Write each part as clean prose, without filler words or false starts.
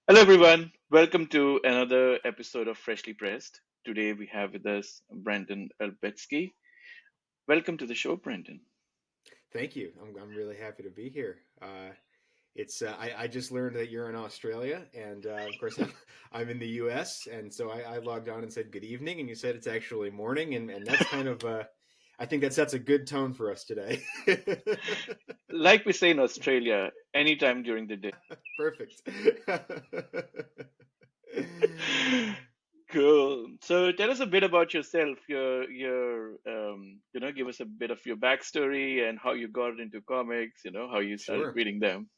Hello, everyone. Welcome to another episode of Freshly Pressed. Today we have with us Brandon Albetski. Welcome to the show, Brandon. Thank you. I'm really happy to be here. I just learned that you're in Australia, and of course I'm in the U.S. And so I logged on and said good evening, and you said it's actually morning, and that's kind of I think that sets a good tone for us today. Like we say in Australia, anytime during the day. Perfect. Cool. So tell us a bit about yourself. Give us a bit of your backstory and how you got into comics. How you started Sure. reading them.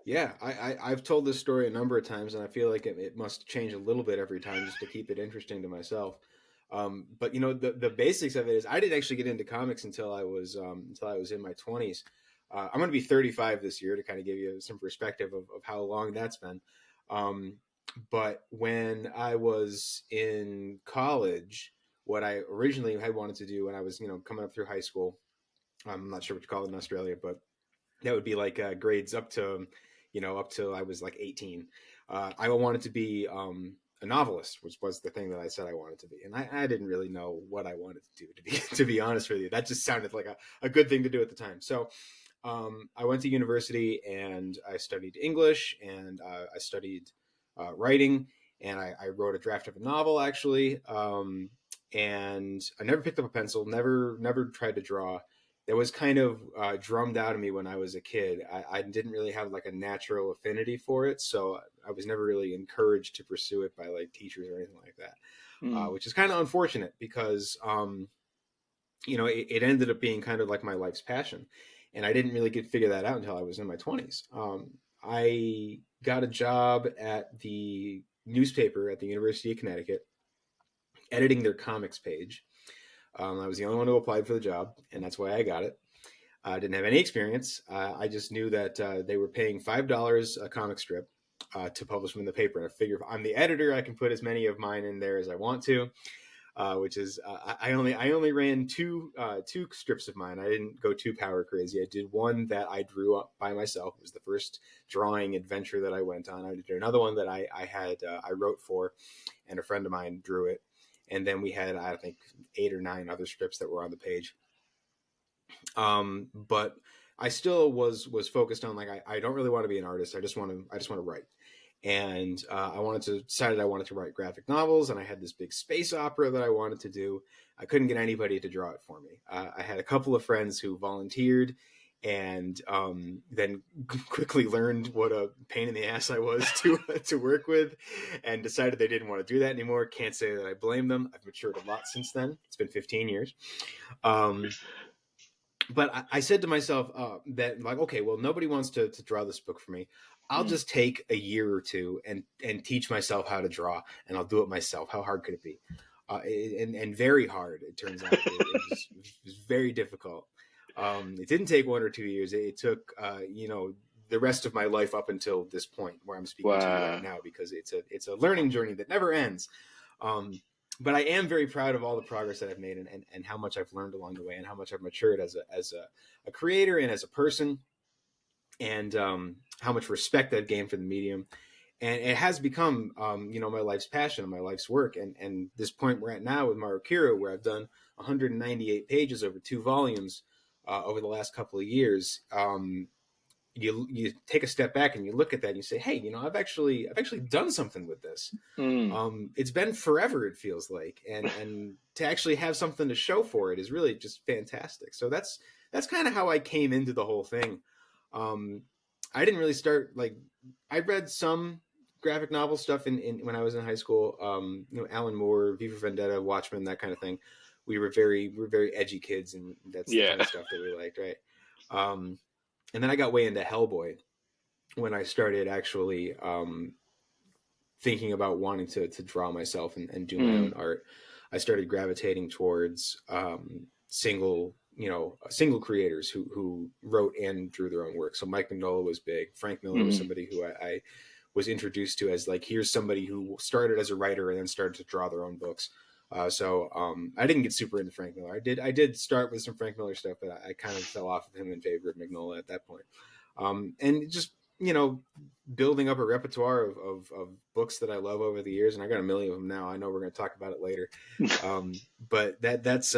Yeah, I've told this story a number of times, and I feel like it must change a little bit every time just to keep it interesting to myself. But the basics of it is I didn't actually get into comics until I was in my 20s. I'm going to be 35 this year to kind of give you some perspective of how long that's been. Um, but when I was in college, what I originally had wanted to do when I was coming up through high school, I'm not sure what you call it in Australia, but that would be like grades up to up till I was like 18. I wanted to be a novelist, which was the thing that I said I wanted to be, and I didn't really know what I wanted to do, to be to be honest with you. That just sounded like a good thing to do at the time. So I went to university and I studied English, and I studied writing, and I wrote a draft of a novel actually. And I never picked up a pencil, never tried to draw. That was kind of drummed out of me when I was a kid. I didn't really have like a natural affinity for it, so I was never really encouraged to pursue it by like teachers or anything like that, Hmm. which is kind of unfortunate because it ended up being kind of like my life's passion, and I didn't really get figure that out until I was in my 20s. I got a job at the newspaper at the University of Connecticut, editing their comics page. I was the only one who applied for the job, and that's why I got it. I didn't have any experience. I just knew that they were paying $5 a comic strip to publish them in the paper. And I figure if I'm the editor, I can put as many of mine in there as I want to. Which is I only ran two strips of mine. I didn't go too power crazy. I did one that I drew up by myself. It was the first drawing adventure that I went on. I did another one that I wrote for, and a friend of mine drew it. And then we had, I think, 8 or 9 other strips that were on the page. But I still was focused on like I don't really want to be an artist. I just want to write. And decided I wanted to write graphic novels, and I had this big space opera that I wanted to do. I couldn't get anybody to draw it for me. I had a couple of friends who volunteered, and then quickly learned what a pain in the ass I was to work with, and decided they didn't want to do that anymore. Can't say that I blame them. I've matured a lot since then. It's been 15 years. Um, but I said to myself that like, okay, well, nobody wants to draw this book for me. I'll Hmm. just take a year or two and teach myself how to draw, and I'll do it myself. How hard could it be? And very hard. It turns out it was very difficult. It didn't take 1 or 2 years. It took the rest of my life up until this point where I'm speaking to you right Wow. now, because it's a learning journey that never ends. Um, but I am very proud of all the progress that I've made, and how much I've learned along the way, and how much I've matured as a creator and as a person, and how much respect I've gained for the medium. And it has become, my life's passion and my life's work. And this point we're at now with Marukira, where I've done 198 pages over 2 volumes over the last couple of years. You take a step back and you look at that and you say, hey, I've actually done something with this. Hmm. It's been forever, it feels like, and to actually have something to show for it is really just fantastic. So that's kind of how I came into the whole thing. um, I didn't really start like, I read some graphic novel stuff in when I was in high school. Alan Moore, Viva Vendetta, Watchmen, that kind of thing. We were very edgy kids, and that's the kind Yeah. of stuff that we liked, right? um, and then I got way into Hellboy, when I started actually thinking about wanting to draw myself and do my Mm, own art, I started gravitating towards single creators who wrote and drew their own work. So Mike Mignola was big. Frank Miller was mm, somebody who I was introduced to as like, here's somebody who started as a writer and then started to draw their own books. I didn't get super into Frank Miller. I did start with some Frank Miller stuff, but I kind of fell off of him in favor of Mignola at that point. And just, building up a repertoire of books that I love over the years, and I got a million of them now. I know we're going to talk about it later, but that's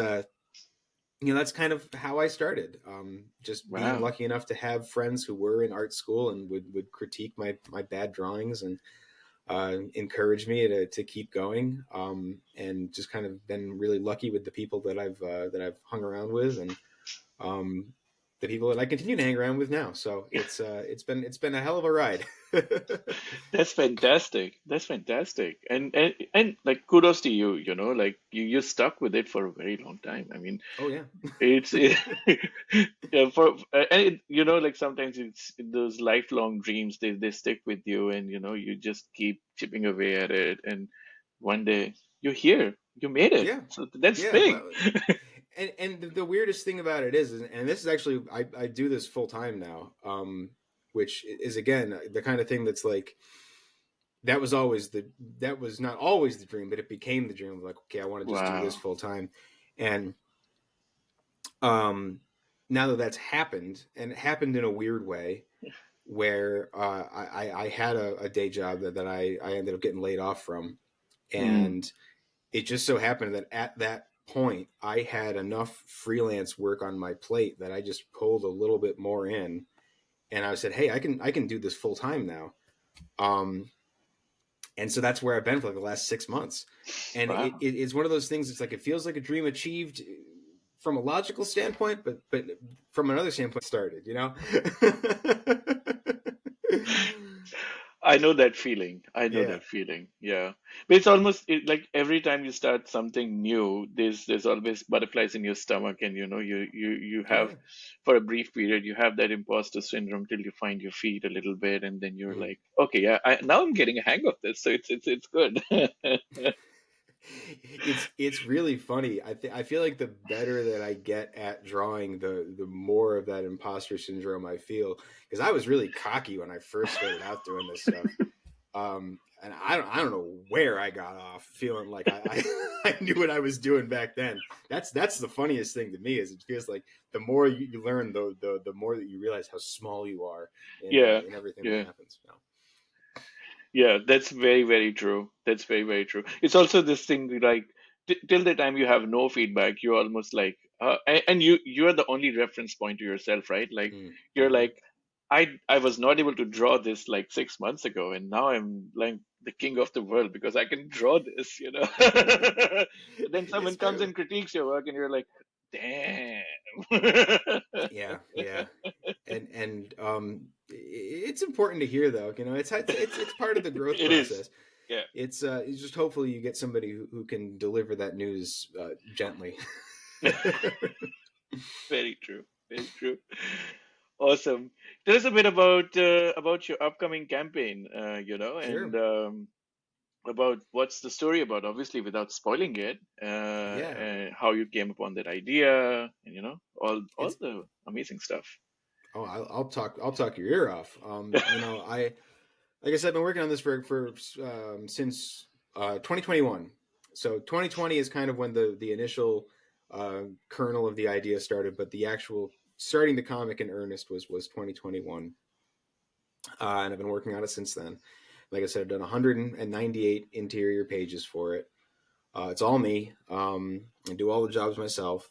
kind of how I started. Just being wow. lucky enough to have friends who were in art school and would critique my bad drawings and encourage me to keep going. And just kind of been really lucky with the people that I've hung around with, and um, the people that I continue to hang around with now. So it's been a hell of a ride. That's fantastic. That's fantastic. And like kudos to you, like you stuck with it for a very long time. I mean, Oh yeah. it's yeah, and like sometimes it's those lifelong dreams, they stick with you, and you just keep chipping away at it, and one day you're here, you made it. Yeah. So that's Yeah. big. Well, and the weirdest thing about it is, and this is actually, I do this full time now, which is again the kind of thing that's like, that was not always the dream, but it became the dream. Like, okay, I want to just do this Wow. full time. And um now that that's happened, and it happened in a weird way, where I had a day job that I ended up getting laid off from, Mm, and it just so happened that at that point I had enough freelance work on my plate that I just pulled a little bit more in, and I said, hey, I can do this full time now. And so that's where I've been for like the last 6 months. And wow. it's one of those things. It's like, it feels like a dream achieved from a logical standpoint, but from another standpoint started, I know that feeling. I know Yeah. that feeling. Yeah, but it's almost like every time you start something new, there's always butterflies in your stomach, and you Oh have, yeah. for a brief period, you have that imposter syndrome till you find your feet a little bit, and then you're Mhm. like, okay, yeah, now I'm getting a hang of this, so it's good. It's really funny. I feel like the better that I get at drawing, the more of that imposter syndrome I feel, because I was really cocky when I first started out doing this stuff. And I don't know where I got off feeling like I knew what I was doing back then. That's the funniest thing to me, is it feels like the more you learn, the more that you realize how small you are Yeah, in everything that yeah. happens. Yeah, that's very, very true. That's very, very true. It's also this thing like till the time you have no feedback, you're almost like, and you are the only reference point to yourself, right? Like you're Mm-hmm. like, I was not able to draw this like 6 months ago, and now I'm like the king of the world because I can draw this. But then someone It's comes true. and critiques your work, and you're like, damn. Yeah, yeah, and it's important to hear, though. It's part of the growth It is. process. Yeah. It's just, hopefully you get somebody who can deliver that news gently. Very true. Very true. Awesome. Tell us a bit about your upcoming campaign, and Sure. about what's the story about. Obviously, without spoiling it, Yeah. how you came upon that idea, and all It's the amazing stuff. Oh, I'll talk your ear off. I like I said, I've been working on this for since 2021. So 2020 is kind of when the initial kernel of the idea started, but the actual starting the comic in earnest was 2021, and I've been working on it since then. Like I said, I've done 198 interior pages for it. It's all me. I do all the jobs myself.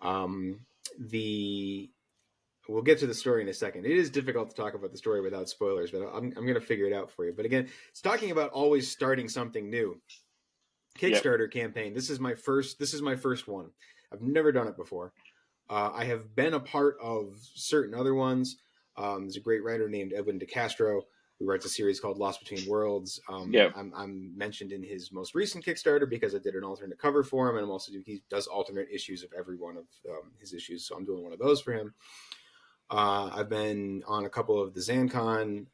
Um, the We'll get to the story in a second. It is difficult to talk about the story without spoilers, but I'm going to figure it out for you. But again, it's talking about always starting something new. Yep. Kickstarter campaign. This is my first one. I've never done it before. I have been a part of certain other ones. There's a great writer named Edwin DeCastro who writes a series called Lost Between Worlds. Yep. I'm mentioned in his most recent Kickstarter because I did an alternate cover for him, and he does alternate issues of every one of his issues. So I'm doing one of those for him. I've been on a couple of the ZanCon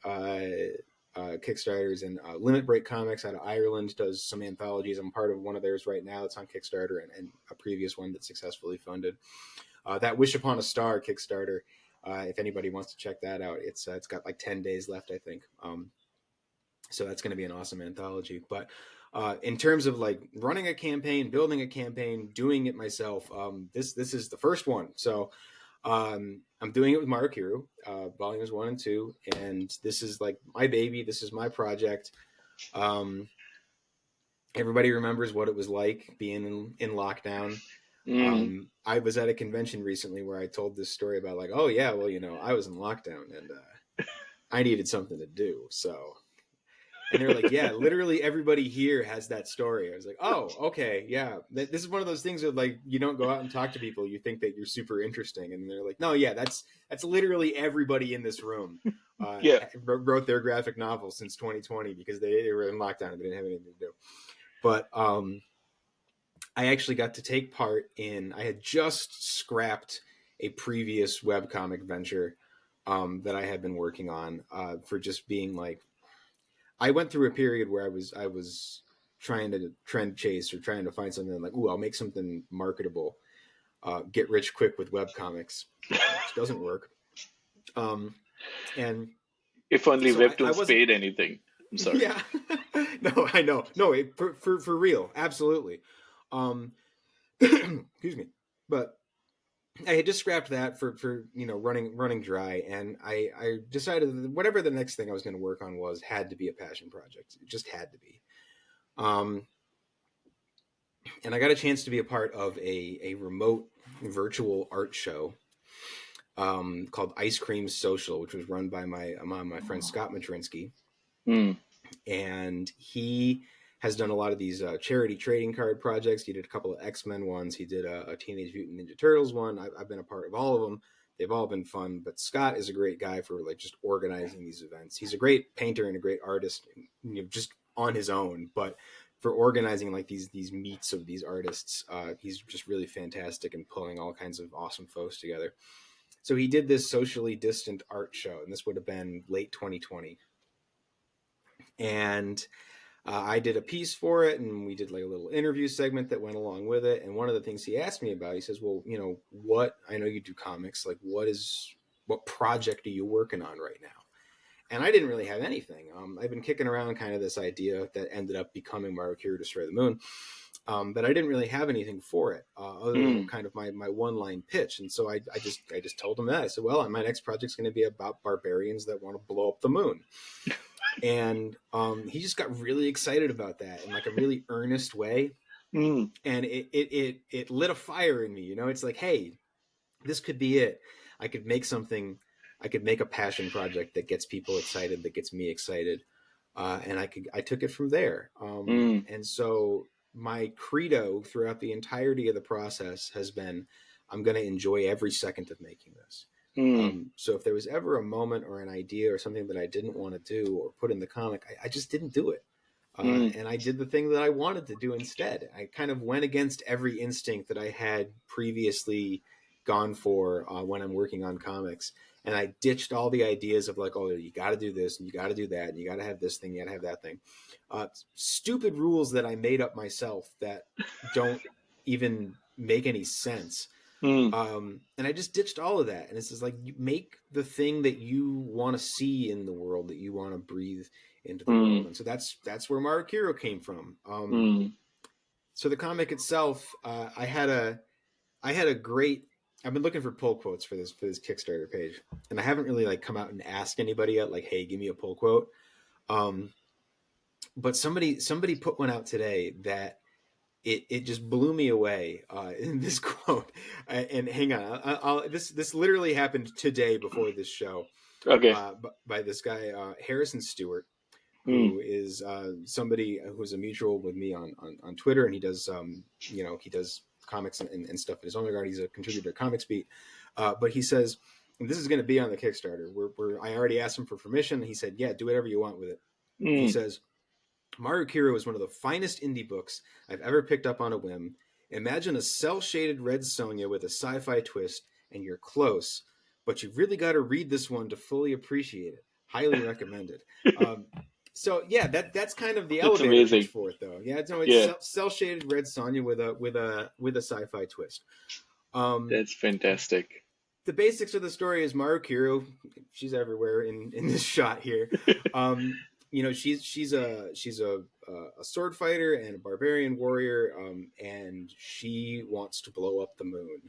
Kickstarters, and Limit Break Comics out of Ireland does some anthologies. I'm part of one of theirs right now. It's on Kickstarter, and a previous one that successfully funded. That Wish Upon a Star Kickstarter, if anybody wants to check that out, it's got like 10 days left, I think. So that's going to be an awesome anthology. But in terms of like running a campaign, building a campaign, doing it myself, this is the first one. So I'm doing it with Marukiru, volumes 1 and 2, and this is like my baby. This is my project. Everybody remembers what it was like being in lockdown. I was at a convention recently where I told this story about like, oh yeah, well, I was in lockdown and I needed something to do. So, and they were like, yeah, literally everybody here has that story. I was like, oh, okay, yeah. This is one of those things that like you don't go out and talk to people. You think that you're super interesting, and they're like, no, yeah, that's literally everybody in this room. Wrote their graphic novel since 2020 because they were in lockdown and they didn't have anything to do. But I actually got to take part in. I had just scrapped a previous webcomic venture that I had been working on for just being like. I went through a period where I was trying to trend chase or trying to find something like, ooh, I'll make something marketable, get rich quick with webcomics, which doesn't work. And if only so Webtoons paid anything. I'm sorry. Yeah, no, I know, no, for real, absolutely. Excuse me, but I had just scrapped that for running dry, and I decided that whatever the next thing I was going to work on had to be a passion project. It just had to be. And I got a chance to be a part of a remote virtual art show called Ice Cream Social, which was run by my friend Scott Matrinsky. And he has done a lot of these charity trading card projects. He did a couple of X-Men ones. He did a Teenage Mutant Ninja Turtles one. I've been a part of all of them. They've all been fun. But Scott is a great guy for like just organizing these events. He's a great painter and a great artist, just on his own. But for organizing like these meets of these artists, he's just really fantastic and pulling all kinds of awesome folks together. So he did this socially distant art show, and this would have been late 2020. And I did a piece for it, and we did like a little interview segment that went along with it. And one of the things he asked me about, he says, well, what, I know you do comics, like what project are you working on right now? And I didn't really have anything. I've been kicking around kind of this idea that ended up becoming Marukiru Destroy the Moon. But I didn't really have anything for it other than kind of my one-line pitch. And so I just told him that. I said, well, my next project's going to be about barbarians that want to blow up the moon. And he just got really excited about that in like a really earnest way. And it lit a fire in me. It's like, hey, this could be it. I could make something. I could make a passion project that gets people excited, that gets me excited. And I took it from there. And so my credo throughout the entirety of the process has been, I'm going to enjoy every second of making this. So if there was ever a moment or an idea or something that I didn't want to do or put in the comic, I just didn't do it. And I did the thing that I wanted to do instead. I kind of went against every instinct that I had previously gone for when I'm working on comics. And I ditched all the ideas of like, oh, you got to do this and you got to do that and you got to have this thing, you got to have that thing. Stupid rules that I made up myself that don't even make any sense. And I just ditched all of that. And it's just like, you make the thing that you want to see in the world, that you want to breathe into the world. And so that's where Marukiru came from. So the comic itself, I had a great, I've been looking for pull quotes for this Kickstarter page, and I haven't really like come out and asked anybody yet, like, hey, give me a pull quote. But somebody put one out today that it just blew me away in this quote. And hang on, this literally happened today before this show. Okay. By this guy Harrison Stewart, who is somebody who's a mutual with me on Twitter, and he does he does comics and stuff in his own regard. He's a contributor to Comics Beat, but he says, and this is going to be on the Kickstarter. I already asked him for permission. He said, yeah, do whatever you want with it. He says, Marukiru is one of the finest indie books I've ever picked up on a whim. Imagine a cel-shaded red Sonja with a sci-fi twist, and you're close, but you've really got to read this one to fully appreciate it. Highly recommended. Um, so yeah, that's kind of the That's elevator pitch amazing. for it, though. Yeah, no, it's Yeah, cell shaded Red Sonja with a sci-fi twist. Um, that's fantastic. the basics of the story is Marukiro. She's everywhere in this shot here. She's a sword fighter and a barbarian warrior, and she wants to blow up the moon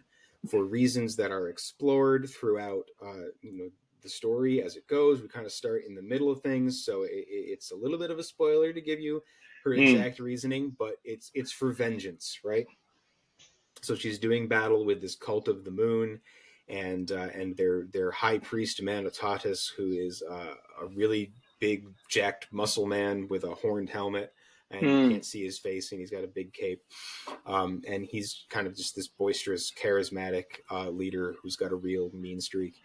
for reasons that are explored throughout the story as it goes. We kind of start in the middle of things, so it's a little bit of a spoiler to give you her Mm, exact reasoning, but it's for vengeance, right? So she's doing battle with this cult of the moon, and their high priest Manitatis, who is a really big jacked muscle man with a horned helmet, and you mm. can't see his face, and he's got a big cape, and he's kind of just this boisterous, charismatic leader who's got a real mean streak.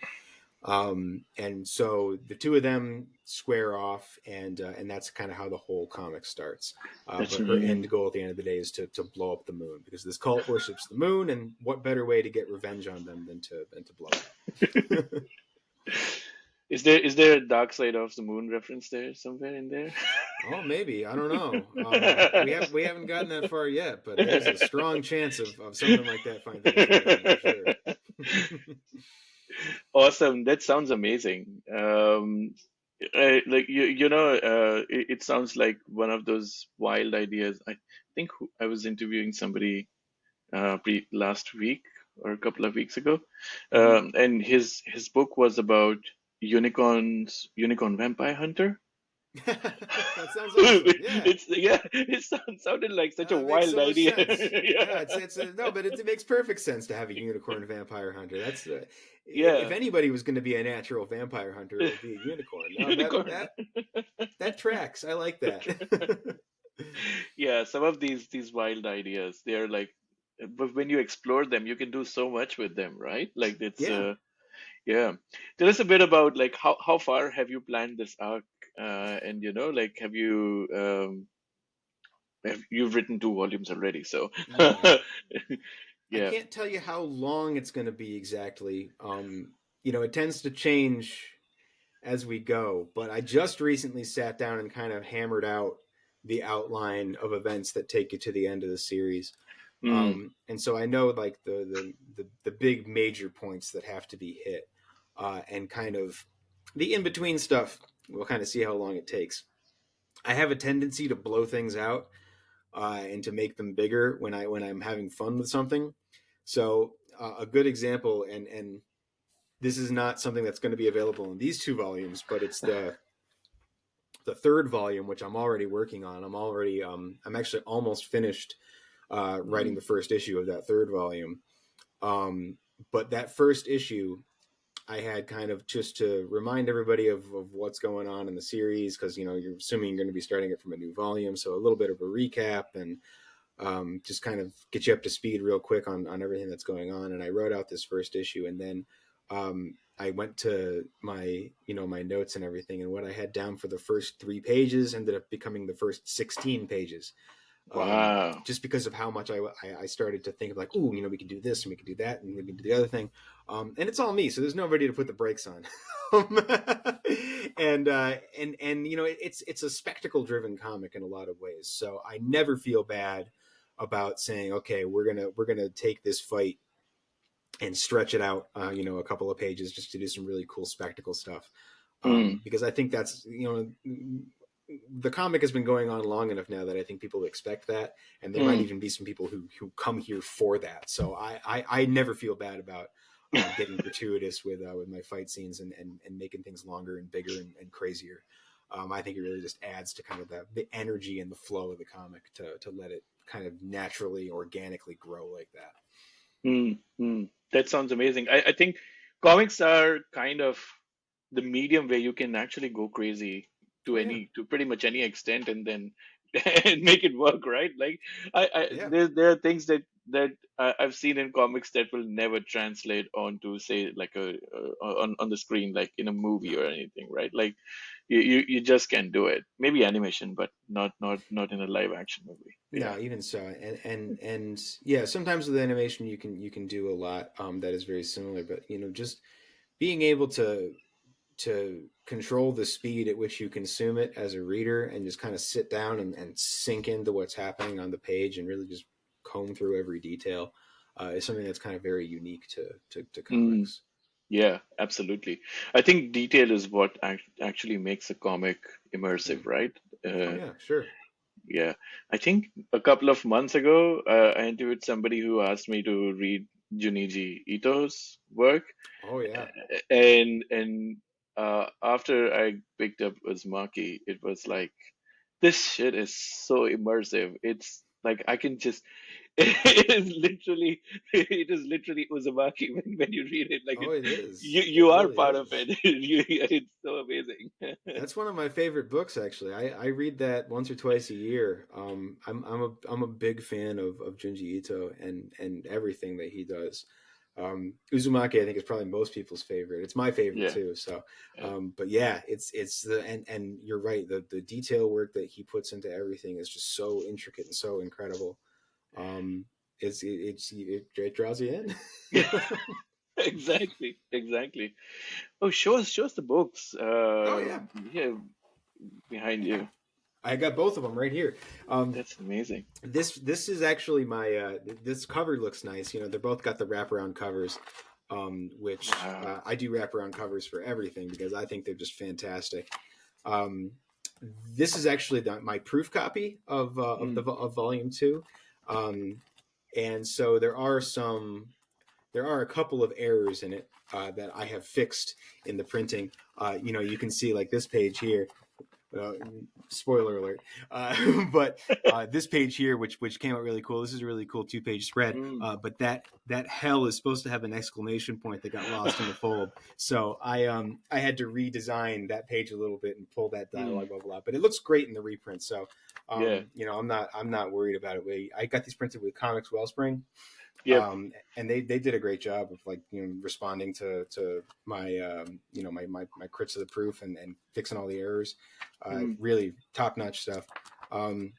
And so the two of them square off, and that's kind of how the whole comic starts. That's But her amazing. end goal at the end of the day is to blow up the moon, because this cult worships the moon, and what better way to get revenge on them than to blow it up? Is there a dark side of the moon reference there somewhere in there? Oh, maybe, I don't know. We haven't gotten that far yet, but there's a strong chance of something like that finding its way in, for sure. Awesome. That sounds amazing. Like it sounds like one of those wild ideas. I think I was interviewing somebody last week or a couple of weeks ago, Hmm. and his book was about unicorn vampire hunter. That sounds awesome. Yeah. Sounded like such a It makes wild so much idea. sense. Yeah, Yeah, no, but it makes perfect sense to have a unicorn vampire hunter. That's if yeah, anybody was going to be a natural vampire hunter, it would be a unicorn. No, that unicorn. that that tracks. I like that. Yeah, some of these wild ideas, they're like, but when you explore them, you can do so much with them, right? Like it's Yeah. yeah. Tell us a bit about like how far have you planned this arc, and like you've written 2 volumes already, so Yeah. I yeah. can't tell you how long it's going to be exactly. It tends to change as we go, but I just recently sat down and kind of hammered out the outline of events that take you to the end of the series. Mm, And so I know like the big major points that have to be hit, and kind of the in between stuff. We'll kind of see how long it takes. I have a tendency to blow things out, and to make them bigger when I'm having fun with something. So a good example, and this is not something that's going to be available in these 2 volumes, but it's the third volume, which I'm already working on. I'm actually almost finished writing mm, the first issue of that third volume. Um, but that first issue, I had kind of just to remind everybody of what's going on in the series, because you're assuming you're going to be starting it from a new volume, so a little bit of a recap, and just kind of get you up to speed real quick on everything that's going on. And I wrote out this first issue, and then I went to my notes and everything, and what I had down for the first 3 pages ended up becoming the first 16 pages, wow. just because of how much I started to think of, like, ooh, we can do this and we can do that and we can do the other thing, and it's all me, so there's nobody to put the brakes on. And it's a spectacle driven comic in a lot of ways, so I never feel bad about saying, okay, we're gonna take this fight and stretch it out, a couple of pages just to do some really cool spectacle stuff, Mm, because I think that's the comic has been going on long enough now that I think people expect that, and there might mm. even be some people who come here for that. So I never feel bad about getting gratuitous with my fight scenes, and making things longer and bigger and crazier. I think it really just adds to kind of the energy and the flow of the comic to let it kind of naturally, organically grow like that. Mm, mm. That sounds amazing. I think comics are kind of the medium where you can actually go crazy Oh yeah, to pretty much any extent, and then and make it work, right? Like yeah. there are things that I've seen in comics that will never translate onto, say, like on the screen, like in a movie No. or anything, right? Like you just can't do it. Maybe animation, but not in a live action movie. Yeah. No, even so, and yeah, sometimes with animation you can do a lot that is very similar, but just being able to control the speed at which you consume it as a reader and just kind of sit down and sink into what's happening on the page and really just comb through every detail is something that's kind of very unique to Mm, comics. yeah, absolutely. I think detail is what actually makes a comic immersive, Mm. right? Oh Uh, yeah, sure. yeah, I think a couple of months ago, I interviewed somebody who asked me to read Junichi Ito's work, Oh yeah. and after I picked up Uzumaki, it was like this shit is so immersive. It's like I can just it is literally Uzumaki when you read it. Like Oh, it is. you It are really part of is. it. It's so amazing. That's one of my favorite books, actually. I read that once or twice a year. I'm a big fan of Junji Ito and everything that he does. Uzumaki, I think, is probably most people's favorite. It's my favorite Yeah, too. So, yeah. but yeah, it's the and you're right. The detail work that he puts into everything is just so intricate and so incredible. Um, it draws you in. Exactly, exactly. Oh, show us the books. Oh yeah, Yeah, behind you. I got both of them right here. Um, That's amazing. this is actually my this cover looks nice. You know, they're both got the wraparound covers, which Wow. I do wraparound covers for everything because I think they're just fantastic. Um, this is actually my proof copy Mm, of volume two, um, and so there are a couple of errors in it that I have fixed in the printing. You know, you can see like this page here. Uh, Spoiler alert. But this page here, which came out really cool. This is a really cool 2-page spread. mm. But that hell is supposed to have an exclamation point that got lost in the fold. So I had to redesign that page a little bit and pull that Mm, dialogue bubble out. But it looks great in the reprint. So yeah. you know, I'm not worried about it. I got these printed with Comix Wellspring, Yep. and they did a great job of like responding to my my crits of the proof and fixing all the errors. Mm. Really top notch stuff. Um,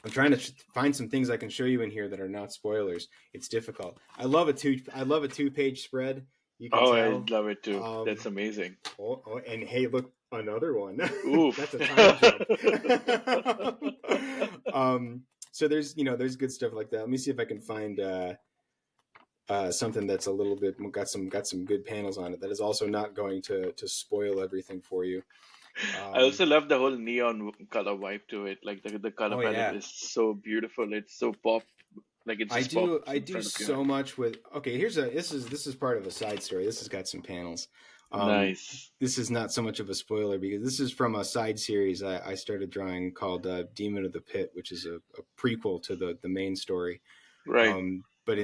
I'm trying to find some things I can show you in here that are not spoilers. It's difficult. I love a 2-page spread. You can Oh, I tell. love it too. That's Um, amazing. and hey, look, another one. That's Oof. a time jump. um, so there's good stuff like that. Let me see if I can find something that's a little bit got some good panels on it that is also not going to spoil everything for you. I Um, also love the whole neon color vibe to it. Like the color oh palette yeah, is so beautiful. It's so pop. Like it just I pops in do front of your so eye. much with. Okay, this is part of a side story. This has got some panels. Um, Nice. this is not so much of a spoiler because this is from a side series I started drawing called Demon of the Pit, which is a prequel to the main story. Right. But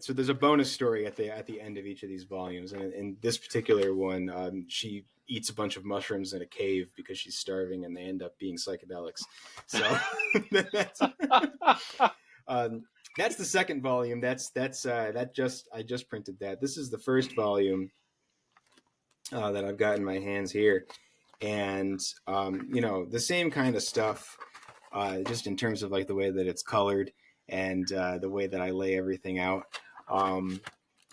so there's a bonus story at the end of each of these volumes, and in this particular one, she eats a bunch of mushrooms in a cave because she's starving, and they end up being psychedelics. So that's um, that's the second volume. I just printed that. This is the first volume that I've got in my hands here, and you know the same kind of stuff, just in terms of like the way that it's colored and the way that I lay everything out. Um,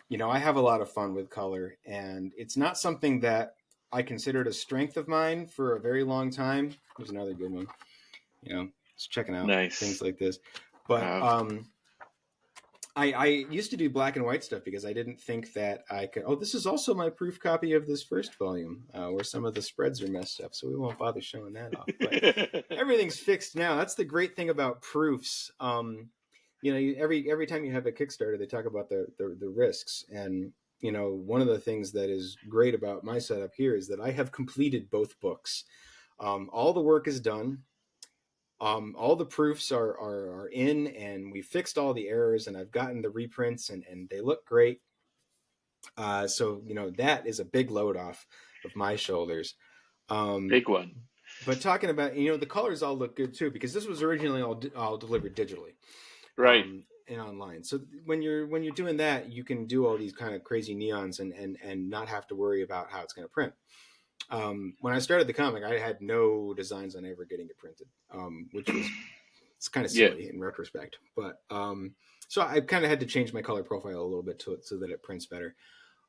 you know, I have a lot of fun with color, and it's not something that I considered a strength of mine for a very long time. Here's another good one. You know, just checking out things Nice. like this, but Wow. I used to do black and white stuff because I didn't think that I could. Oh, this is also my proof copy of this first volume, where some of the spreads are messed up, so we won't bother showing that off. But everything's fixed now. That's the great thing about proofs. You know, every time you have a Kickstarter, they talk about the risks, and you know, one of the things that is great about my setup here is that I have completed both books. All the work is done. All the proofs are in, and we fixed all the errors, and I've gotten the reprints, and they look great. So you know that is a big load off of my shoulders. Um, Big one. but talking about the colors all look good too because this was originally all delivered digitally Right. and online. So when you're doing that, you can do all these kind of crazy neons and not have to worry about how it's going to print. When I started the comic, I had no designs on ever getting it printed, which was it's kind of Yeah. silly in retrospect. But so I kind of had to change my color profile a little bit so that it prints better.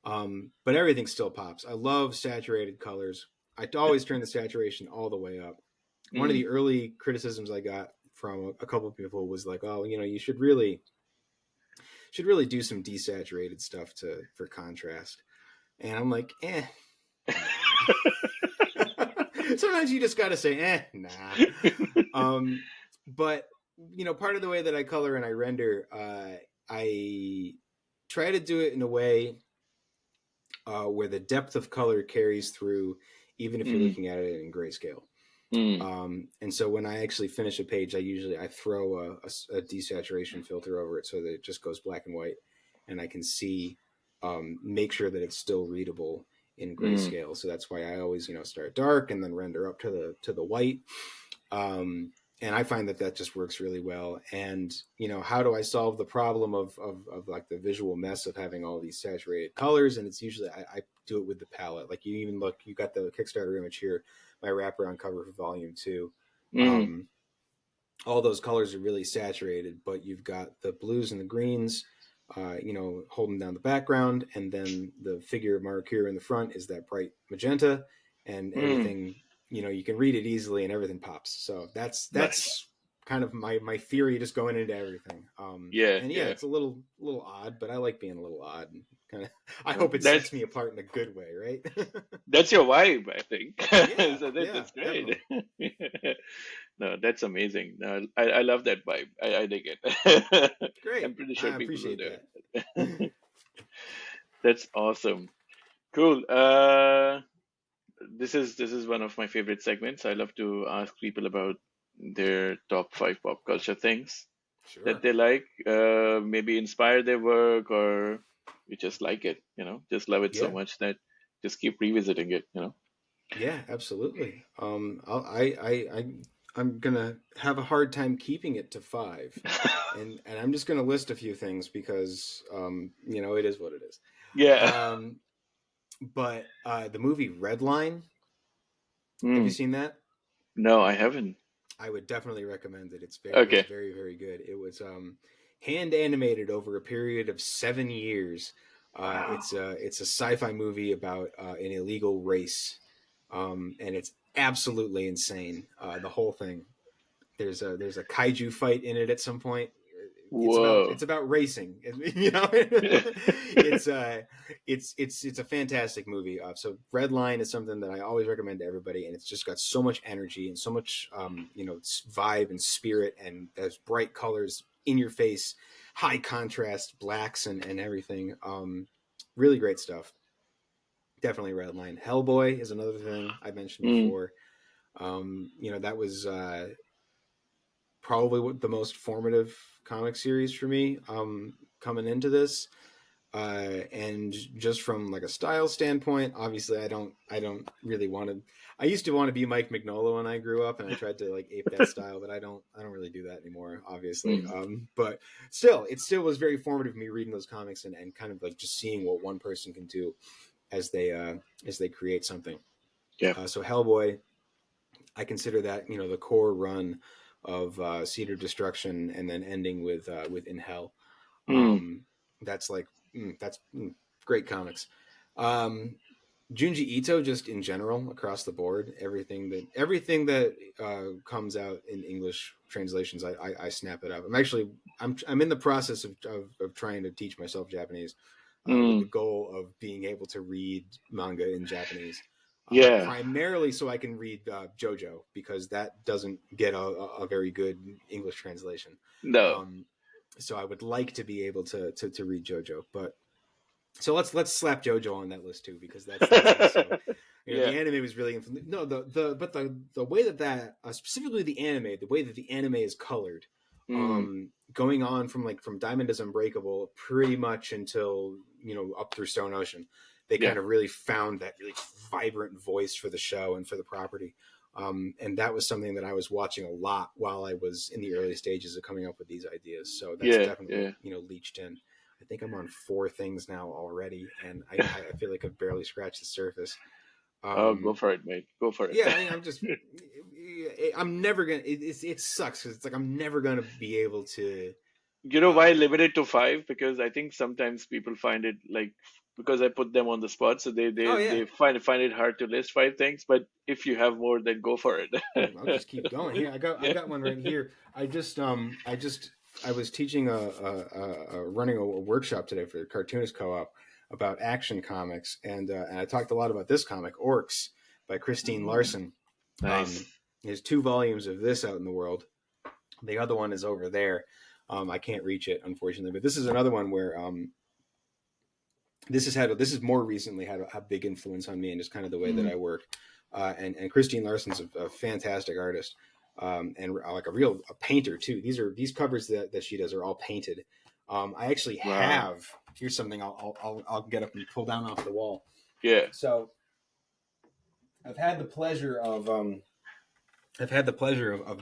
But everything still pops. I love saturated colors. I always turn the saturation all the way up. One of Mm, the early criticisms I got from a couple of people was like, "Oh, you should really do some desaturated stuff for contrast." And I'm like, nah. Sometimes you just got to say, nah. But part of the way that I color and I render, I try to do it in a way where the depth of color carries through, even if you're mm, looking at it in grayscale. mm, And so when I actually finish a page, I throw a desaturation filter over it so that it just goes black and white, and I can see, make sure that it's still readable in mm. grayscale. So that's why I always start dark and then render up to the white. And I find that just works really well. And how do I solve the problem of like the visual mess of having all these saturated colors? And it's usually I do it with the palette. Like you got the Kickstarter image here, my wraparound cover for volume 2. Mm, All those colors are really saturated, but you've got the blues and the greens, holding down the background, and then the figure of Marikir in the front is that bright magenta, and mm. everything, you can read it easily, and everything pops. So that's Nice. that's kind of my theory, just going into everything. Yeah, And yeah, yeah. it's a little odd, but I like being a little odd, and kind of I No, hope it sets me apart in a good way, right? that's your vibe, I think. Yeah, So yeah, that's great. definitely. No, that's amazing. No, I love that vibe. I dig it. Great. I'm pretty sure I people will appreciate do that. it. That's awesome. Cool. This is one of my favorite segments. I love to ask people about their top five pop culture things that Sure. they like, maybe inspire their work, or you just like it, just love it so Yeah. much that just keep revisiting it. Yeah, absolutely. I'm gonna have a hard time keeping it to five, and I'm just gonna list a few things because it is what it is. Yeah. Um, but the movie Redline, have you Mm. seen that? No, I haven't. I would definitely recommend it. It's Okay. very, very good. It was hand animated over a period of 7 years. Wow. It's a sci-fi movie about an illegal race, and it's absolutely insane. The whole thing. There's a kaiju fight in it at some point. Whoa. It's about racing. It's a fantastic movie. So Red Line is something that I always recommend to everybody, and it's just got so much energy and so much vibe and spirit, and those bright colors in your face, high contrast blacks and everything. Really great stuff. Definitely Red Line. Hellboy is another thing I mentioned Mm. before. That was probably the most formative comic series for me, coming into this. And just from like a style standpoint, obviously I don't really want to. I used to want to be Mike Mignola when I grew up, and I tried to like ape that style, but I don't really do that anymore, obviously. Mm. But still, it still was very formative me reading those comics and kind of like just seeing what one person can do as they create something. Yeah. So Hellboy, I consider that the core run of Cedar Destruction, and then ending with In Hell. Mm. Um, that's like that's great comics. Um, Junji Ito, just in general across the board, everything that comes out in English translations, I snap it up. I'm in the process of trying to teach myself Japanese, with the Mm. goal of being able to read manga in Japanese. Yeah. Primarily so I can read JoJo, because that doesn't get a very good English translation. No. Um, so I would like to be able to read JoJo, but so let's slap JoJo on that list too, because that's also Yeah. the anime was really no the way that specifically the way that the anime is colored, Mm. going on from Diamond is Unbreakable pretty much until up through Stone Ocean, they Yeah. kind of really found that really vibrant voice for the show and for the property. And that was something that I was watching a lot while I was in the early stages of coming up with these ideas. So that's Yeah. definitely Yeah. leached in. I think I'm on 4 things now already, and I feel like I've barely scratched the surface. Oh, go Um, for it, mate. Go for yeah, it. I'm never gonna. It sucks because it's like I'm never gonna be able to. You know why limit it to five? Because I think sometimes people find it like because I put them on the spot, so Oh yeah. they find it hard to list five things. But if you have more, then go for I'll just keep going here. I've Yeah. got one right here. I was teaching running a workshop today for the Cartoonist Co-op about action comics, and I talked a lot about this comic, Orcs, by Christine Mm, Larson. nice. Um, there's 2 volumes of this out in the world. The other one is over there. I can't reach it, unfortunately, but this is another one where this has more recently had a big influence on me and just kind of the way that Mm, I work. And Christine Larson's a fantastic artist, and like a painter too. These covers that she does are all painted. I actually wow. have here's something I'll get up and pull down off the wall. Yeah. So I've had the pleasure of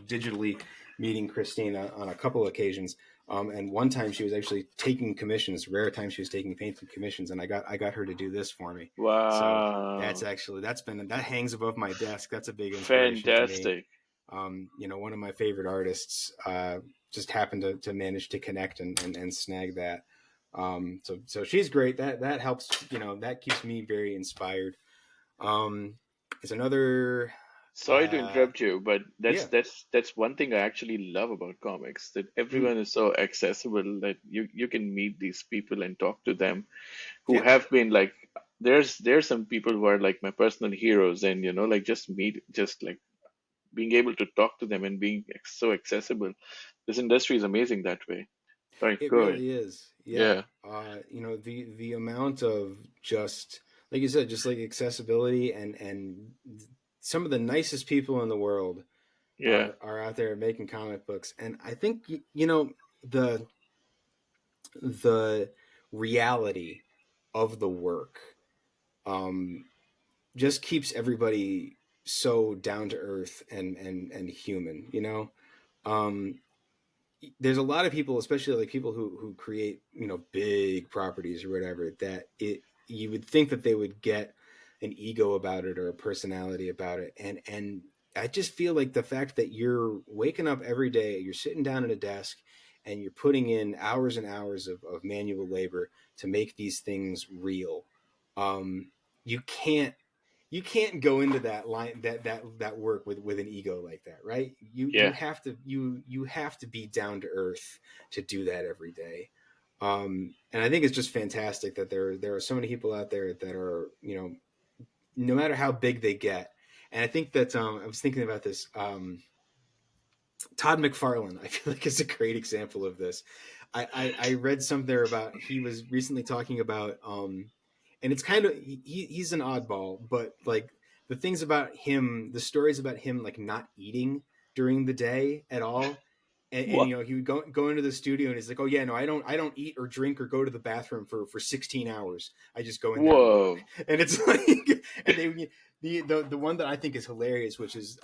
digitally meeting Christine on a couple of occasions. And one time she was actually taking commissions, rare time she was taking painting commissions, and I got her to do this for me. So Wow. that hangs above my desk. That's a big inspiration to me. Fantastic. One of my favorite artists just happened to manage to connect and snag that. So she's great. That helps. That keeps me very inspired. Is another. Sorry to interrupt you, but Yeah. that's one thing I actually love about comics, that Mm, everyone is so accessible that you can meet these people and talk to them who yeah. have been like, there's some people who are like my personal heroes, and like just like being able to talk to them and being so accessible. This industry is amazing that way. Sorry, It go ahead. really is. Yeah. Yeah, The amount of just like you said, just like accessibility and some of the nicest people in the world yeah, are out there making comic books, and I think the the reality of the work um just keeps everybody so down to earth and human. Um there's a lot of people, especially like people who create big properties or whatever, that it you would think that they would get an ego about it or a personality about it, and I just feel like the fact that you're waking up every day, you're sitting down at a desk, and you're putting in hours and hours of manual labor to make these things real. um you can't go into that line that work with an ego like that, right? You yeah. have to you have to be down to earth to do that every day. And I think it's just fantastic that there are so many people out there that are, no matter how big they get. And I think that I was thinking about this. Todd McFarlane, I feel like, is a great example of this. I read something about, he was recently talking about, and it's kind of, he's an oddball, but like the stories about him like not eating during the day at all. And What? he would go into the studio and he's like, oh yeah, no, I don't eat or drink or go to the bathroom for 16 hours. I just go in there and work. Whoa. And it's like, and the one that I think is hilarious, which is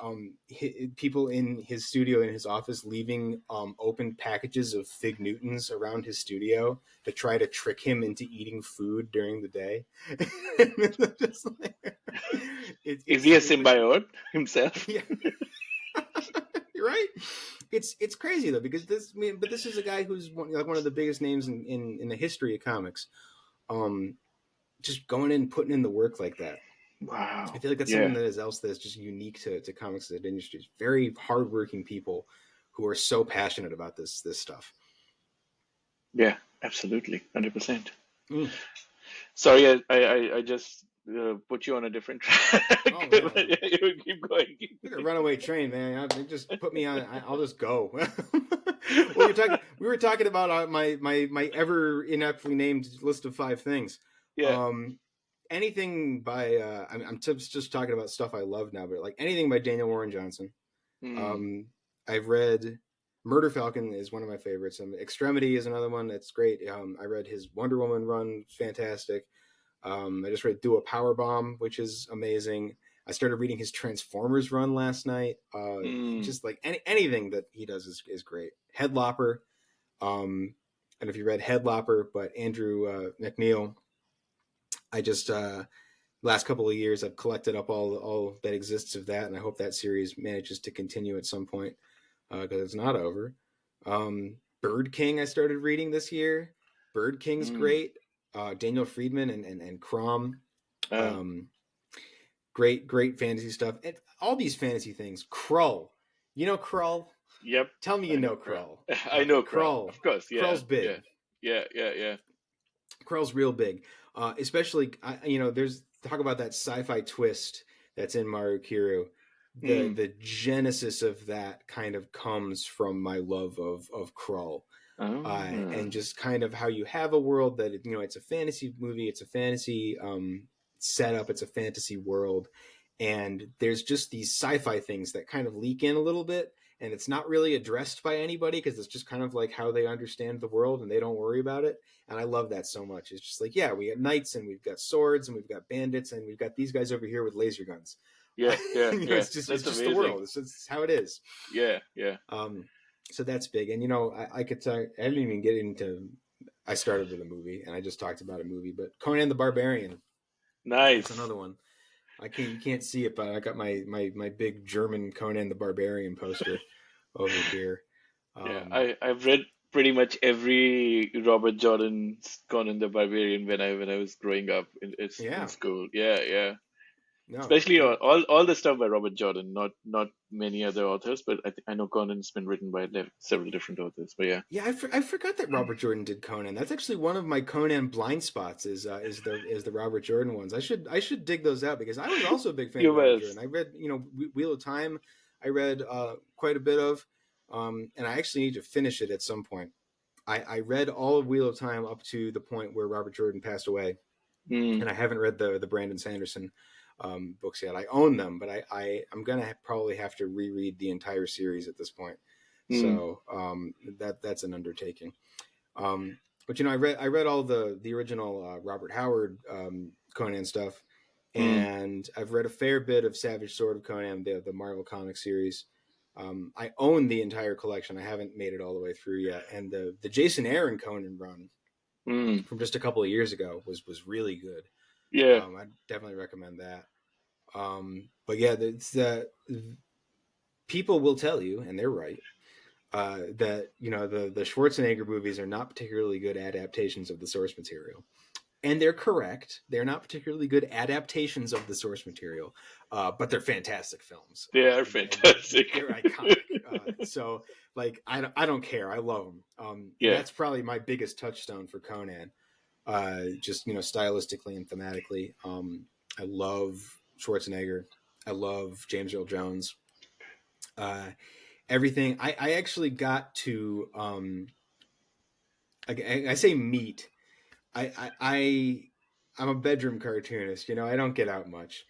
people in his studio, in his office, leaving open packages of Fig Newtons around his studio to try to trick him into eating food during the day. Just like, Is he a it's like, symbiote himself? yeah. You're right. It's crazy though, because this is a guy who's one of the biggest names in the history of comics. Um, just going in and putting in the work like that. I Wow. feel like that's something Yeah. that's just unique to comics as an industry. Very hardworking people who are so passionate about this stuff. Yeah. Absolutely. 100%. Mm. Sorry, I just put you on a different track. Oh But no, you keep going. Keep like a going. runaway train, man. Just put me on. I'll just go. Well, we were talking about my ever ineptly named list of 5 things. Yeah. Um, anything by I'm just talking about stuff I love now, but like anything by Daniel Warren Johnson. Mm, Um, I've read Murder Falcon is one of my favorites. Extremity is another one that's great. I read his Wonder Woman run, fantastic. I just read Do a Power Bomb, which is amazing. I started reading his Transformers run last night. mm. Just like anything that he does is great. Headlopper. And if you read Headlopper, but Andrew McNeil, I just last couple of years I've collected up all that exists of that, and I hope that series manages to continue at some point because it's not over. Bird King I started reading this year. Bird King's Mm. great. Daniel Friedman and Crom. Uh, Um, great fantasy stuff. And all these fantasy things. Krull. You know Krull? yep, Tell me you I know know Crow. Krull. I Okay, know Crow, Krull. of course. Yeah, Krull's yeah, big. yeah. Krull's real big. Especially, there's talk about that sci-fi twist that's in Maru Kiru. Mm. The genesis of that kind of comes from my love of Krull. Oh, And just kind of how you have a world that it's a fantasy movie, it's a fantasy setup, it's a fantasy world, and there's just these sci-fi things that kind of leak in a little bit, and it's not really addressed by anybody because it's just kind of like how they understand the world and they don't worry about it. And I love that so much. It's just like, yeah, we got knights and we've got swords and we've got bandits and we've got these guys over here with laser guns. yeah. It's That's just the amazing. world. It's how it is. Yeah. So that's big. And I could talk. I didn't even get into. I started with a movie, and I just talked about a movie. But Conan the Barbarian, that's Nice. another one. You can't see it, but I got my big German Conan the Barbarian poster over here. Yeah, Um, I've read pretty much every Robert Jordan's Conan the Barbarian when I was growing up in yeah, school. Yeah. no, Especially all the stuff by Robert Jordan, not many other authors, but I know Conan's been written by several different authors. But yeah, yeah. I forgot that Robert Jordan did Conan. That's actually one of my Conan blind spots. Is the Robert Jordan ones. I should dig those out because I was also a big fan you of Robert Jordan. must. I read Wheel of Time. I read quite a bit of, and I actually need to finish it at some point. I read all of Wheel of Time up to the point where Robert Jordan passed away, Mm, and I haven't read the Brandon Sanderson books yet. I own them, but I'm gonna probably have to reread the entire series at this point. mm, So that's an undertaking. But I read all the original Robert Howard Conan stuff, mm. and I've read a fair bit of Savage Sword of Conan, the Marvel comic series. I own the entire collection. I haven't made it all the way through yet, and the Jason Aaron Conan run Mm. from just a couple of years ago was really good. Yeah. I definitely recommend that. But yeah, it's the people will tell you, and they're right, that the Schwarzenegger movies are not particularly good adaptations of the source material, and they're correct. They're not particularly good adaptations of the source material, but they're fantastic films, They are and fantastic. they're iconic. So like I don't care. I love them. And Yeah. that's probably my biggest touchstone for Conan. Just stylistically and thematically. I love Schwarzenegger. I love James Earl Jones. Uh, Everything. I actually got to. I say meet. I'm a bedroom cartoonist. I don't get out much.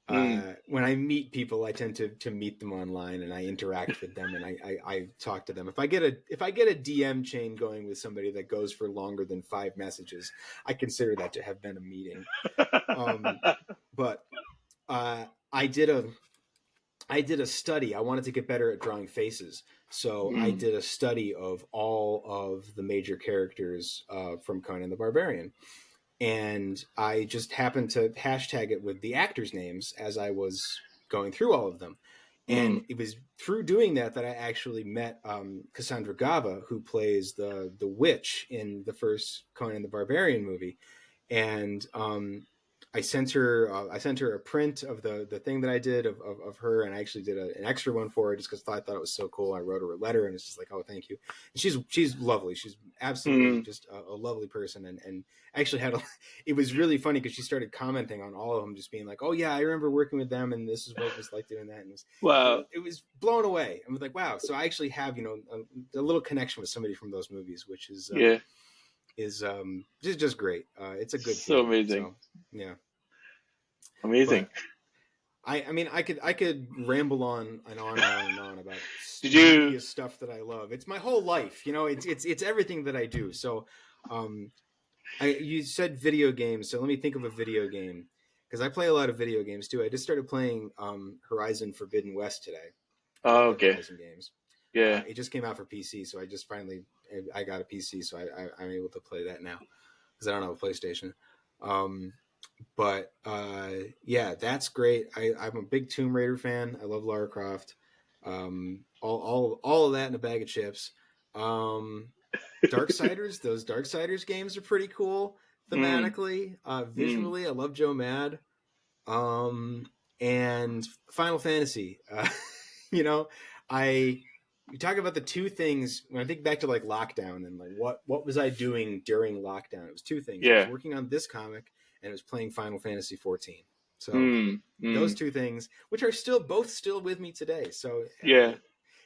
Mm. When I meet people, I tend to meet them online and I interact with them and I talk to them. If I get a DM chain going with somebody that goes for longer than 5 messages, I consider that to have been a meeting. Um, but I did a study. I wanted to get better at drawing faces, so I Mm. did a study of all of the major characters from Conan the Barbarian, and I just happened to hashtag it with the actors' names as I was going through all of them. And Mm. it was through doing that I actually met Cassandra Gava, who plays the witch in the first Conan the Barbarian movie, and I sent her a print of the thing that I did of her, and I actually did an extra one for her just because I thought it was so cool. I wrote her a letter, and it's just like, oh, thank you. And she's lovely. She's absolutely Mm. just a lovely person, and actually it was really funny because she started commenting on all of them, just being like, oh yeah, I remember working with them, and this is what it was like doing that, and Wow. it was blown away. I was like, wow. So I actually have a little connection with somebody from those movies, which Yeah. is just great. It's a good So feeling. amazing. So yeah, Amazing. but I mean I could ramble on and on and on and on about Did you? media stuff that I love. It's my whole life. It's everything that I do. So um you said video games, so let me think of a video game because I play a lot of video games too. I just started playing Horizon Forbidden West today. I love Oh, the okay. Horizon games. Yeah. It just came out for PC, so I got a PC, so I'm able to play that now because I don't have a PlayStation. Um, but yeah, that's great. I'm a big Tomb Raider fan. I love Lara Croft. All of that in a bag of chips. Darksiders, those Darksiders games are pretty cool. Mm, thematically. mm. Visually, I love Joe Mad. Um, and Final Fantasy. You know, I you talk about the two things when I think back to like lockdown and like what was I doing during lockdown? It was two things. It was Yeah. working on this comic and it was playing Final Fantasy 14. So Mm, those mm. two things, which are still both still with me today. So Yeah.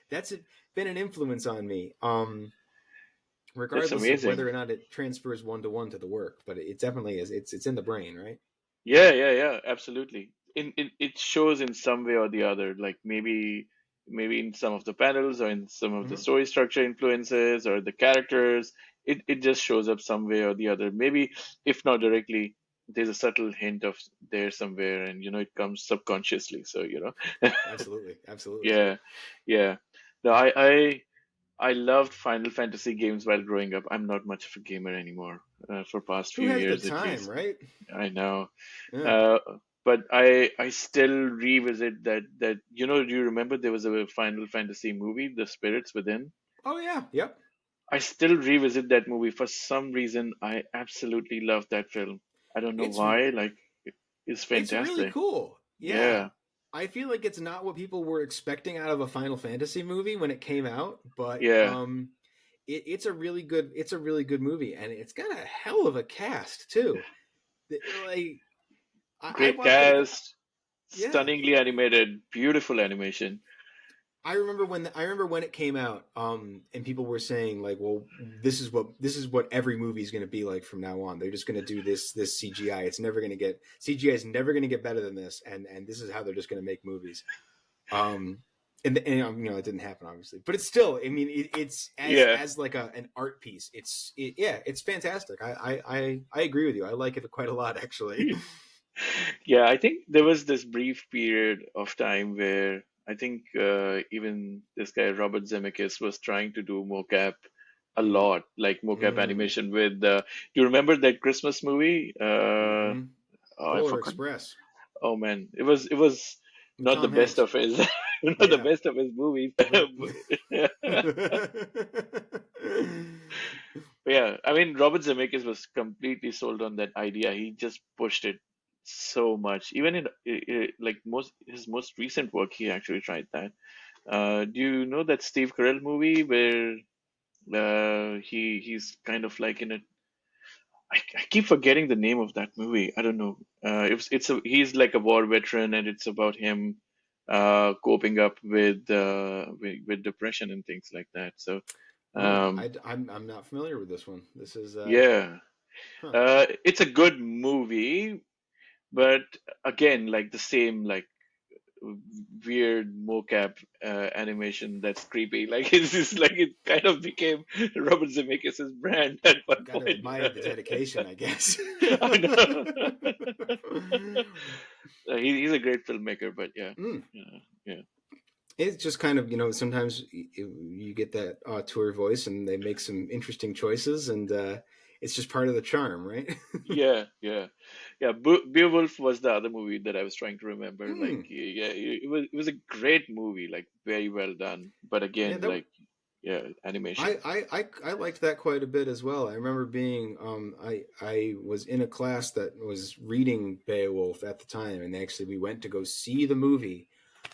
that's been an influence on me. That's Regardless of amazing. whether or not it transfers one to the work, but it definitely is. It's in the brain, right? Yeah, yeah, yeah, absolutely. It shows in some way or the other, like maybe in some of the panels or in some of the Mm-hmm. story structure influences or the characters. It just shows up some way or the other. Maybe if not directly, there's a subtle hint of there somewhere, and it comes subconsciously. So Absolutely, absolutely. yeah, yeah. No, I loved Final Fantasy games while growing up. I'm not much of a gamer anymore, for past Who few has the years at time, least. right? I know. Yeah. Uh, but I still revisit that. Do you remember there was a Final Fantasy movie, The Spirits Within? Oh yeah. Yep. I still revisit that movie for some reason. I absolutely love that film. I don't know It's why. Like, it's it's really fantastic. cool. Yeah. Yeah, I feel like it's not what people were expecting out of a Final Fantasy movie when it came out, but yeah. it's a really good movie, and it's got a hell of a cast too. Like I Great watched it. cast, Yeah, stunningly animated, beautiful animation. I remember when it came out, and people were saying like, "Well, this is what every movie is going to be like from now on. They're just going to do this CGI. It's never going to get CGI is never going to get better than this, and this is how they're just going to make movies." Um, and it didn't happen obviously, but it's still. I mean, it's Yeah. as like an art piece. Yeah, it's fantastic. I agree with you. I like it quite a lot actually. Yeah, I think there was this brief period of time where I think even this guy Robert Zemeckis was trying to do mocap a Mm, lot, like mocap mm, animation with. Do you remember that Christmas movie? mm-hmm. Oh, I Polar forgot. Express. Oh man, it was not the Tom best Hanks. of his, not the Yeah. best of his movies. But Yeah, I mean, Robert Zemeckis was completely sold on that idea. He just pushed it so much. Even like most his most recent work, he actually tried that. Do you know that Steve Carell movie where he's kind of like in a I keep forgetting the name of that movie. I don't know. He's like a war veteran, and it's about him coping up with depression and things like that. So oh, um, I'm not familiar with this one. This is yeah, huh. it's a good movie, but again, like the same like weird mocap animation that's creepy. Like it's just like it kind of became Robert Zemeckis' brand at one Got to point. admire the dedication, I guess. I know. He's a great filmmaker, but yeah, Mm. yeah, yeah, It's just kind of sometimes you get that auteur voice and they make some interesting choices, and it's just part of the charm, right? yeah, yeah, yeah. Beowulf was the other movie that I was trying to remember. Like, Mm. yeah, it was a great movie, like very well done. But Yeah, again, that like, yeah, animation. I liked that quite a bit as well. I remember being I was in a class that was reading Beowulf at the time, and actually we went to go see the movie,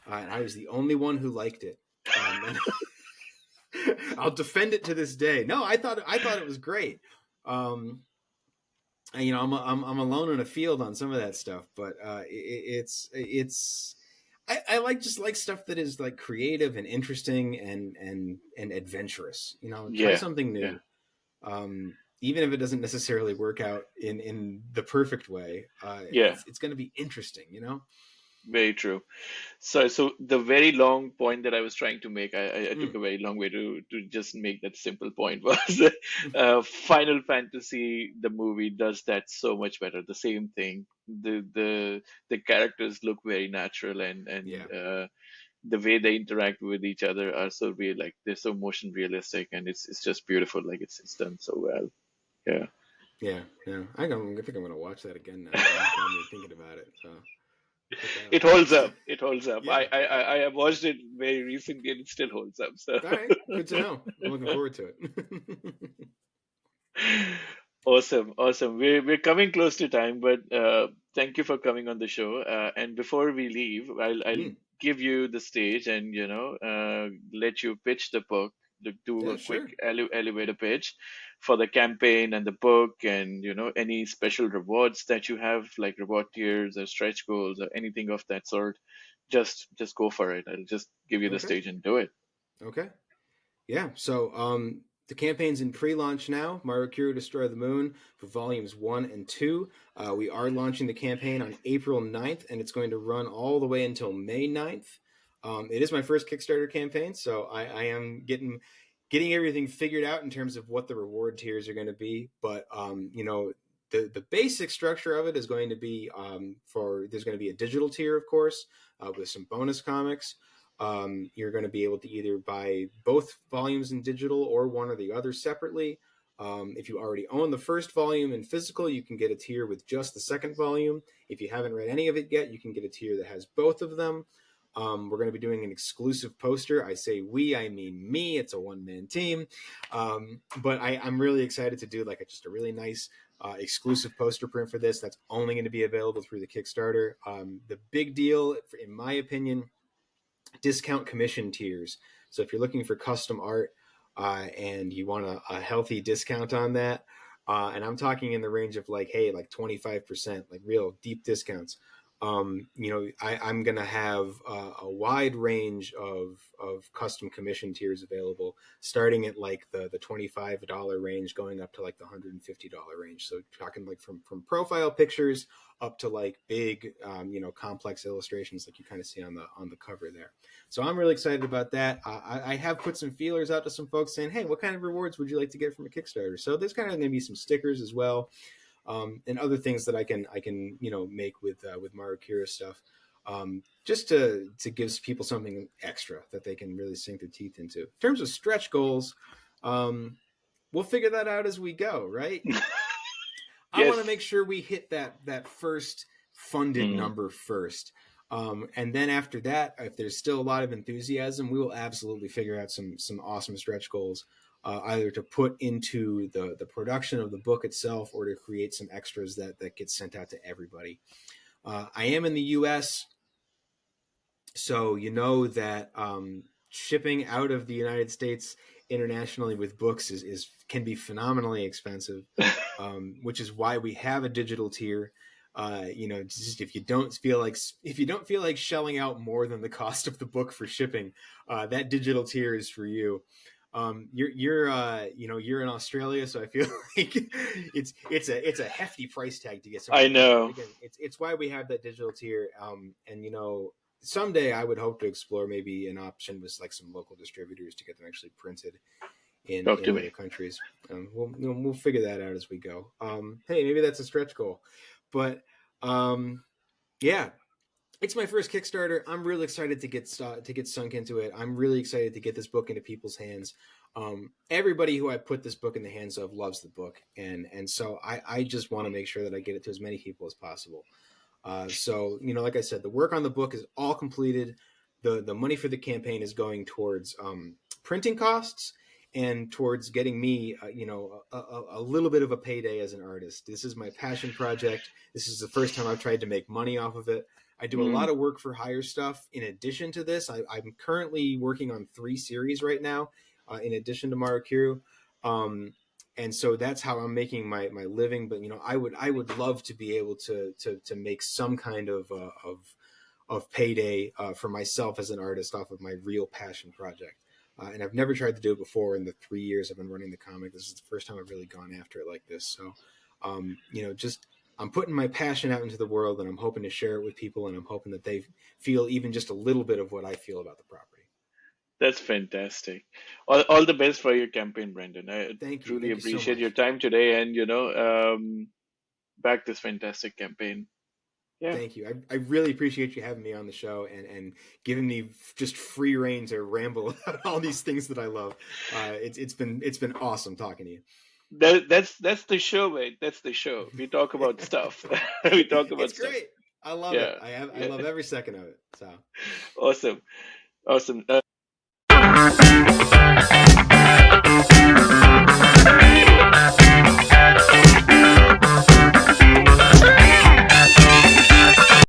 and I was the only one who liked it. And I'll defend it to this day. No, I thought it was great. Um, and, I'm alone in a field on some of that stuff, but it's I like just like stuff that is like creative and interesting and adventurous. Try Yeah, something yeah. new. Even if it doesn't necessarily work out in the perfect way, Yeah, it's going to be interesting. very true. So the very long point that I was trying to make, I took Mm. a very long way to just make that simple point was Final Fantasy, the movie does that so much better. The same thing. The characters look very natural and Yeah, the way they interact with each other are so real, like they're so motion realistic, and it's just beautiful. Like it's done so well. Yeah. yeah. I think I'm going to watch that again now. You got me thinking about it, so I'll put that It on. holds up. It holds up. I, Yeah. I I I have watched it very recently and it still holds up. So All right. Good to know. I'm looking forward to it. Awesome, awesome. We're coming close to time, but thank you for coming on the show. And before we leave, I'll Mm, give you the stage and let you pitch the book. Do yeah, a quick sure. elevator pitch for the campaign and the book, and any special rewards that you have, like reward tiers or stretch goals or anything of that sort. Just go for it. I'll just give you the Okay. stage and do it. Okay. Yeah. So the campaign's in pre-launch now. Mario Kart Destroy the Moon for volumes 1 and 2. We are launching the campaign on April 9th, and it's going to run all the way until May 9th. It is my first Kickstarter campaign, so I am getting everything figured out in terms of what the reward tiers are going to be. But the basic structure of it is going to be there's going to be a digital tier, of course, with some bonus comics. You're going to be able to either buy both volumes in digital or one or the other separately. If you already own the first volume in physical, you can get a tier with just the second volume. If you haven't read any of it yet, you can get a tier that has both of them. We're going to be doing an exclusive poster. I say we, I mean me. It's a one-man team. But I'm really excited to do just a really nice exclusive poster print for this. That's only going to be available through the Kickstarter. The big deal, in my opinion, discount commission tiers. So if you're looking for custom art and you want a healthy discount on that, and I'm talking in the range of 25%, like real deep discounts. I'm going to have a wide range of custom commission tiers available, starting at the $25 range, going up to the $150 range. So talking from profile pictures up to big, complex illustrations like you kind of see on the cover there. So I'm really excited about that. I have put some feelers out to some folks saying, hey, what kind of rewards would you like to get from a Kickstarter? So there's kind of going to be some stickers as well. And other things that I can make with Mario Kira stuff, just to give people something extra that they can really sink their teeth into. In terms of stretch goals, we'll figure that out as we go, right? I want to Yes. make sure we hit that first funded Mm. number first. And then after that, if there's still a lot of enthusiasm, we will absolutely figure out some awesome stretch goals, either to put into the production of the book itself or to create some extras that get sent out to everybody. I am in the U.S., so you know that shipping out of the United States internationally with books can be phenomenally expensive, which is why we have a digital tier. Just if you don't feel like shelling out more than the cost of the book for shipping, that digital tier is for you. You're in Australia, so I feel like it's a hefty price tag to get some of I the print. But know. again, it's why we have that digital tier. And someday I would hope to explore maybe an option with some local distributors to get them actually printed Talk in to other me. countries. We'll figure that out as we go. Hey, maybe that's a stretch goal, but yeah, it's my first Kickstarter. I'm really excited to get sunk into it. I'm really excited to get this book into people's hands. Everybody who I put this book in the hands of loves the book, and so I just want to make sure that I get it to as many people as possible. So like I said, the work on the book is all completed. The money for the campaign is going towards printing costs and towards getting me a little bit of a payday as an artist. This is my passion project. This is the first time I've tried to make money off of it. I do a Mm. lot of work for hire stuff in addition to this. I'm currently working on 3 series right now, in addition to Marukiru. And so that's how I'm making my living. But I would love to be able to make some kind of payday for myself as an artist off of my real passion project. And I've never tried to do it before in the 3 years I've been running the comic. This is the first time I've really gone after it like this. So, just I'm putting my passion out into the world, and I'm hoping to share it with people, and I'm hoping that they feel even just a little bit of what I feel about the property. That's fantastic. All the best for your campaign, Brandon. I Thank you. truly Thank you so appreciate your much. time today and, back this fantastic campaign. Yeah, Thank you. I really appreciate you having me on the show and giving me just free reign to ramble about all these things that I love. It's been awesome talking to you. that's the show, mate. That's the show. We talk about stuff. We talk It's about stuff. great. I love it. Yeah, I yeah. love every second of it. So Awesome, awesome.